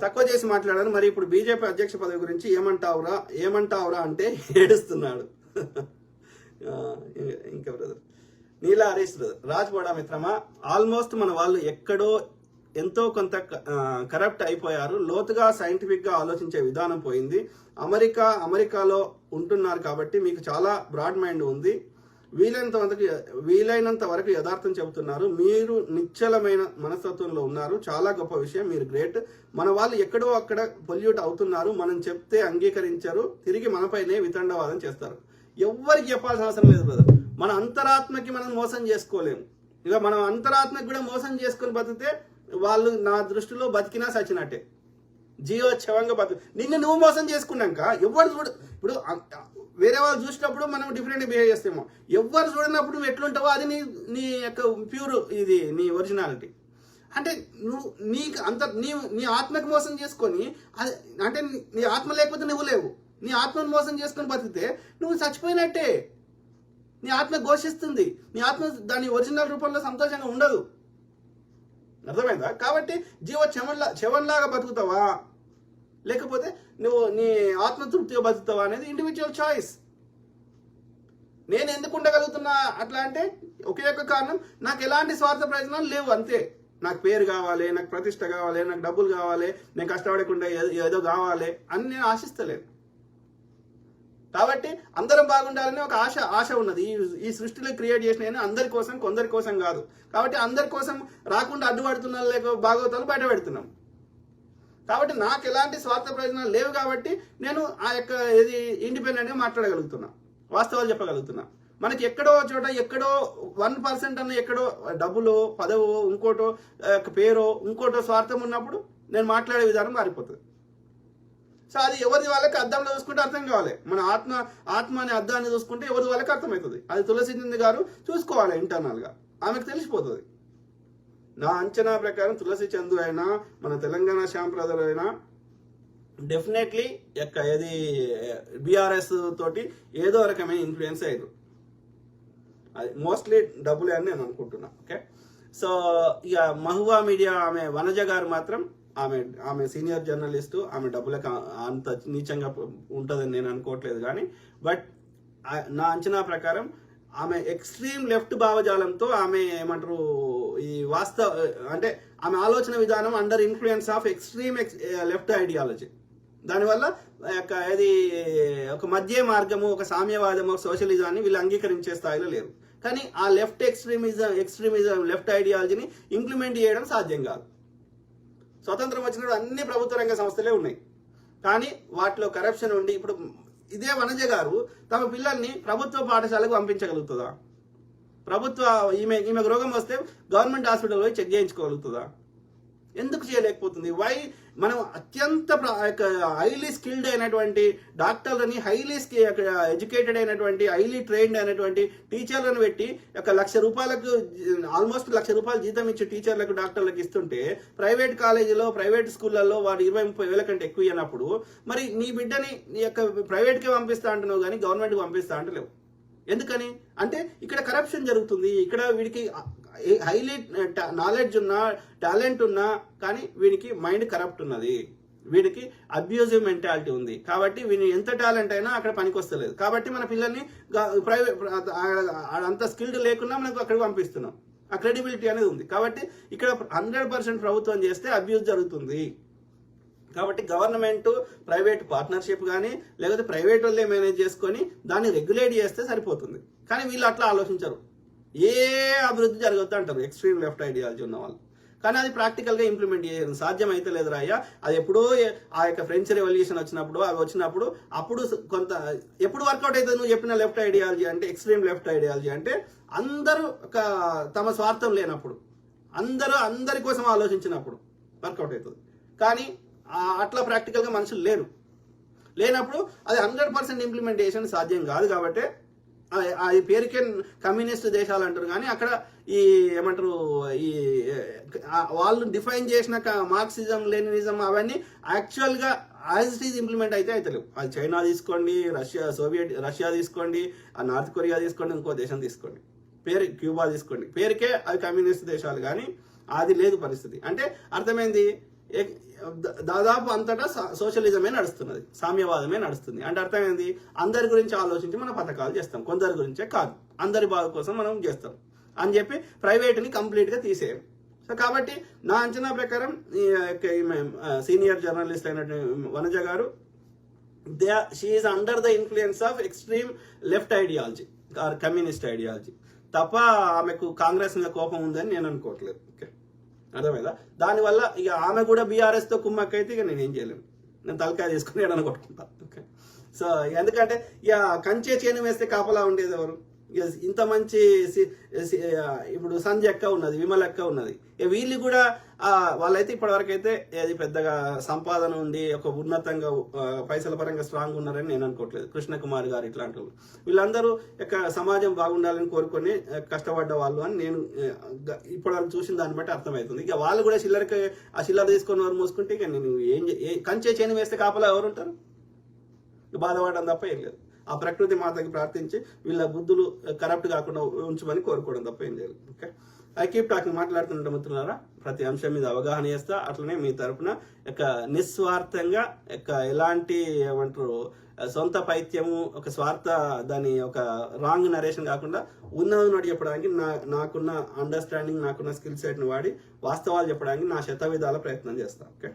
తక్కువ చేసి మాట్లాడారు. మరి ఇప్పుడు బీజేపీ అధ్యక్ష పదవి గురించి ఏమంటావురా అంటే ఏడుస్తున్నాడు. ఇంకా బ్రదర్ నీలా హరీష్ బ్రదర్, రాజ్ బోడా మిత్రమా, ఆల్మోస్ట్ మన వాళ్ళు ఎక్కడో ఎంతో కొంత కరప్ట్ అయిపోయారు. లోతుగా సైంటిఫిక్ గా ఆలోచించే విధానం పోయింది. అమెరికాలో ఉంటున్నారు కాబట్టి మీకు చాలా బ్రాడ్ మైండ్ ఉంది. వీలైనంత వరకు యథార్థం చెబుతున్నారు. మీరు నిశ్చలమైన మనస్తత్వంలో ఉన్నారు. చాలా గొప్ప విషయం, మీరు గ్రేట్. మన వాళ్ళు ఎక్కడో అక్కడ పొల్యూట్ అవుతున్నారు. మనం చెప్తే అంగీకరించరు, తిరిగి మనపైనే వితండవాదం చేస్తారు. ఎవ్వరికి చెప్పాల్సిన అవసరం లేదు బ్రదర్. మన అంతరాత్మకి మనం మోసం చేసుకోలేము. ఇక మనం అంతరాత్మకి కూడా మోసం చేసుకుని బతికితే వాళ్ళు నా దృష్టిలో బతికినా సచ్చినట్టే, జీవోత్సవంగా నిన్ను నువ్వు మోసం చేసుకున్నాక ఎవరు చూడ. ఇప్పుడు వేరే వాళ్ళు చూసినప్పుడు మనం డిఫరెంట్ బిహేవ్ చేస్తామో, ఎవరు చూడనప్పుడు నువ్వు ఎట్లుంటావో అది నీ యొక్క ప్యూర్, ఇది నీ ఒరిజినాలిటీ. అంటే నువ్వు నీ ఆత్మకి మోసం చేసుకొని, అంటే నీ ఆత్మ లేకపోతే నువ్వు లేవు. నీ ఆత్మను మోసం చేసుకొని బతికితే నువ్వు చచ్చిపోయినట్టే. నీ ఆత్మ ఘోషిస్తుంది. నీ ఆత్మ దాని ఒరిజినల్ రూపంలో సంతోషంగా ఉండదు. అర్థమైందా? కాబట్టి చెవన్లాగా బతుకుతావా లేకపోతే నువ్వు నీ ఆత్మతృప్తిగా బతుకుతావా అనేది ఇండివిజువల్ చాయిస్. నేను ఎందుకు ఉండగలుగుతున్నా అట్లా అంటే ఒకే ఒక కారణం, నాకు ఎలాంటి స్వార్థ ప్రయోజనాలు లేవు, అంతే. నాకు పేరు కావాలి, నాకు ప్రతిష్ట కావాలి, నాకు డబ్బులు కావాలి, నేను కష్టపడకుండా ఏదో కావాలి అని నేను ఆశిస్తలేను. కాబట్టి అందరం బాగుండాలని ఒక ఆశ ఉన్నది. ఈ సృష్టిలో క్రియేట్ చేసిన అందరి కోసం, కొందరి కోసం కాదు. కాబట్టి అందరి కోసం రాకుండా అడ్డుపడుతున్నా లేక భాగవతాలు బయట పెడుతున్నాం. కాబట్టి నాకు ఎలాంటి స్వార్థ ప్రయోజనాలు లేవు కాబట్టి నేను ఆ యొక్క ఇది ఇండిపెండెంట్గా మాట్లాడగలుగుతున్నా, వాస్తవాలు చెప్పగలుగుతున్నా. మనకి ఎక్కడో చోట ఎక్కడో 1% అన్న ఎక్కడో డబ్బులో, పదవో, ఇంకోటో పేరో, ఇంకోటో స్వార్థం ఉన్నప్పుడు నేను మాట్లాడే విధానం మారిపోతుంది. సో అది ఎవరి వాళ్ళకి అద్దంలో చూసుకుంటే అర్థం కావాలి. మన ఆత్మ అనే అద్దాన్ని చూసుకుంటే ఎవరి వాళ్ళకి అర్థమవుతుంది. అది తులసి గారు చూసుకోవాలి ఇంటర్నల్గా, ఆమెకు తెలిసిపోతుంది. నా అంచనా ప్రకారం తులసి చందు అయినా, మన తెలంగాణ శ్యామ్ ప్రసాద్ అయినా డెఫినెట్లీ ఏది బీఆర్ఎస్ తోటి ఏదో రకమైన ఇన్ఫ్లుయెన్స్ అయ్యారు. అది మోస్ట్లీ డబ్బులే అని నేను అనుకుంటున్నా. ఓకే, సో ఇక మహువా మీడియా ఆమె వనజ గారు మాత్రం ఆమె సీనియర్ జర్నలిస్టు, ఆమె డబ్బులకు అంత నీచంగా ఉంటుందని నేను అనుకోవట్లేదు. కానీ బట్ నా అంచనా ప్రకారం ఆమె ఎక్స్ట్రీమ్ లెఫ్ట్ భావజాలంతో ఆమె ఏమంటారు ఈ అంటే ఆమె ఆలోచన విధానం under influence of extreme left ideology. దానివల్ల అది ఒక మధ్య మార్గము, ఒక సామ్యవాదము, ఒక సోషలిజాన్ని వీళ్ళు అంగీకరించే స్థాయిలో లేరు. కానీ ఆ లెఫ్ట్ ఎక్స్ట్రీమిజం లెఫ్ట్ ఐడియాలజీని ఇంప్లిమెంట్ చేయడం సాధ్యం కాదు. స్వతంత్రం వచ్చినప్పుడు అన్ని ప్రభుత్వ రంగ సంస్థలే ఉన్నాయి, కానీ వాటిలో కరప్షన్ ఉండి, ఇప్పుడు ఇదే వనజ గారు తమ పిల్లల్ని ప్రభుత్వ పాఠశాలకు పంపించగలుగుతుందా? ఈమెకు రోగం వస్తే గవర్నమెంట్ హాస్పిటల్ పోయి చెక్ చేయించుకోగలుగుతుందా? ఎందుకు చేయలేకపోతుంది? వై? మనం అత్యంత హైలీ స్కిల్డ్ అయినటువంటి డాక్టర్లని, హైలీ ఎడ్యుకేటెడ్ అయినటువంటి, హైలీ ట్రైన్డ్ అయినటువంటి టీచర్లను పెట్టి ₹1,00,000 ఆల్మోస్ట్ ₹1,00,000 జీతం ఇచ్చే టీచర్లకు, డాక్టర్లకు ఇస్తుంటే ప్రైవేట్ కాలేజీలో, ప్రైవేట్ స్కూళ్ళల్లో వాడు 20-30 వేల కంటే ఎక్కువ ఇవ్వనప్పుడు మరి నీ బిడ్డని నీ ప్రైవేట్కే పంపిస్తా అంటున్నావు కానీ గవర్నమెంట్కి పంపిస్తా అంటలేవు. ఎందుకని అంటే ఇక్కడ కరప్షన్ జరుగుతుంది. ఇక్కడ వీడికి హైలీ నాలెడ్జ్ ఉన్నా, టాలెంట్ ఉన్నా, కానీ వీడికి మైండ్ కరప్ట్ ఉన్నది, వీడికి అబ్యూజివ్ మెంటాలిటీ ఉంది. కాబట్టి వీడిని ఎంత టాలెంట్ అయినా అక్కడ పనికి వస్తలేదు. కాబట్టి మన పిల్లల్ని ప్రైవేట్ అంత స్కిల్డ్ లేకుండా మనకు అక్కడికి పంపిస్తున్నాం. ఆ క్రెడిబిలిటీ అనేది ఉంది. కాబట్టి ఇక్కడ 100% ప్రభుత్వం చేస్తే అబ్యూజ్ జరుగుతుంది. కాబట్టి గవర్నమెంట్ ప్రైవేట్ పార్ట్నర్షిప్ కానీ లేకపోతే ప్రైవేట్ వాళ్ళే మేనేజ్ చేసుకొని దాన్ని రెగ్యులేట్ చేస్తే సరిపోతుంది. కానీ వీళ్ళు అట్లా ఆలోచించరు. ఏ అభివృద్ధి జరగద్దు అంటారు ఎక్స్ట్రీమ్ లెఫ్ట్ ఐడియాలజీ ఉన్న వాళ్ళు. కానీ అది ప్రాక్టికల్గా ఇంప్లిమెంట్ చేయడం సాధ్యం అయితే లేదు రాయ్యా. అది ఎప్పుడో ఆ యొక్క ఫ్రెంచ్ రెవల్యూషన్ వచ్చినప్పుడు, అవి వచ్చినప్పుడు అప్పుడు కొంత ఎప్పుడు వర్కౌట్ అవుతుంది. నువ్వు చెప్పిన లెఫ్ట్ ఐడియాలజీ అంటే, ఎక్స్ట్రీమ్ లెఫ్ట్ ఐడియాలజీ అంటే అందరూ తమ స్వార్థం లేనప్పుడు, అందరి కోసం ఆలోచించినప్పుడు వర్కౌట్ అవుతుంది. కానీ అట్లా ప్రాక్టికల్గా మనుషులు లేనప్పుడు అది 100% ఇంప్లిమెంటేషన్ సాధ్యం కాదు. కాబట్టి అది పేరుకే కమ్యూనిస్ట్ దేశాలు అంటారు, కానీ అక్కడ ఈ ఏమంటారు ఈ వాళ్ళు డిఫైన్ చేసిన మార్క్సిజం, లెనినిజం అవన్నీ యాక్చువల్గా యాజ్ ఇట్ ఈజ్ ఇంప్లిమెంట్ అయితే అవుతలేవు. అది చైనా తీసుకోండి, రష్యా తీసుకోండి, నార్త్ కొరియా తీసుకోండి, ఇంకో దేశం తీసుకోండి, క్యూబా తీసుకోండి, పేరుకే అది కమ్యూనిస్ట్ దేశాలు, కానీ అది లేదు పరిస్థితి. అంటే అర్థమైంది, దాదాపు అంతటా సోషలిజమే నడుస్తున్నది, సామ్యవాదమే నడుస్తుంది. అంటే అర్థం ఏంది, అందరి గురించి ఆలోచించి మనం పథకాలు చేస్తాం, కొందరి గురించే కాదు, అందరి బాగు కోసం మనం చేస్తాం అని చెప్పి ప్రైవేట్ని కంప్లీట్గా తీసేయం. సో కాబట్టి నా అంచనా ప్రకారం సీనియర్ జర్నలిస్ట్ అయిన వనజ గారు she is under the influence of extreme left ideology or communist ideology తప్ప ఆమెకు కాంగ్రెస్ మీద కోపం ఉందని నేను అనుకోవట్లేదు. ఓకే, అర్థమైందా? దానివల్ల ఇక ఆమె కూడా బీఆర్ఎస్తో కుమ్మక్కైతే ఇక నేనేం చేయలేను, నేను తలకాయ తీసుకుని ఏడని కొట్టుకుంటా. ఓకే, సో ఎందుకంటే ఇక కంచే చేను వేస్తే కాపలా ఉండేది ఎవరు? ఇంత మంచి ఇప్పుడు సంజయ్ అక్క ఉన్నది, విమల్ అక్క ఉన్నది, వీళ్ళు కూడా వాళ్ళైతే ఇప్పటివరకు అయితే అది పెద్దగా సంపాదన ఉండి ఒక ఉన్నతంగా పైసల పరంగా స్ట్రాంగ్ ఉన్నారని నేను అనుకోవట్లేదు. కృష్ణకుమార్ గారు ఇట్లాంటి వీళ్ళందరూ సమాజం బాగుండాలని కోరుకొని కష్టపడ్డ వాళ్ళు అని నేను ఇప్పటివరకు చూసిన దాన్ని బట్టి అర్థమవుతుంది. ఇక వాళ్ళు కూడా ఆ చిల్లర తీసుకొని వారు మూసుకుంటే ఇక నేను కంచే చేను వేస్తే కాపలా ఎవరు ఉంటారు? బాధపడడం తప్ప ఏం లేదు. ఆ ప్రకృతి మాతకి ప్రార్థించి వీళ్ళ బుద్ధులు కరప్ట్ కాకుండా ఉంచమని కోరుకోవడం తప్ప ఏం లేదు. ఓకే, ఐ కీప్ టాకింగ్, మాట్లాడుతుంటే మిత్రులారా ప్రతి అంశం మీద అవగాహన చేస్తా. అట్లనే మీ తరపున నిస్వార్థంగా ఎలాంటి ఏమంటారు సొంత పైత్యము ఒక స్వార్థ దాని ఒక రాంగ్ నరేషన్ కాకుండా ఉన్నది చెప్పడానికి నాకున్న అండర్స్టాండింగ్, నాకున్న స్కిల్ సెట్ని వాడి వాస్తవాలు చెప్పడానికి నా శత విధాల ప్రయత్నం చేస్తాను. ఓకే.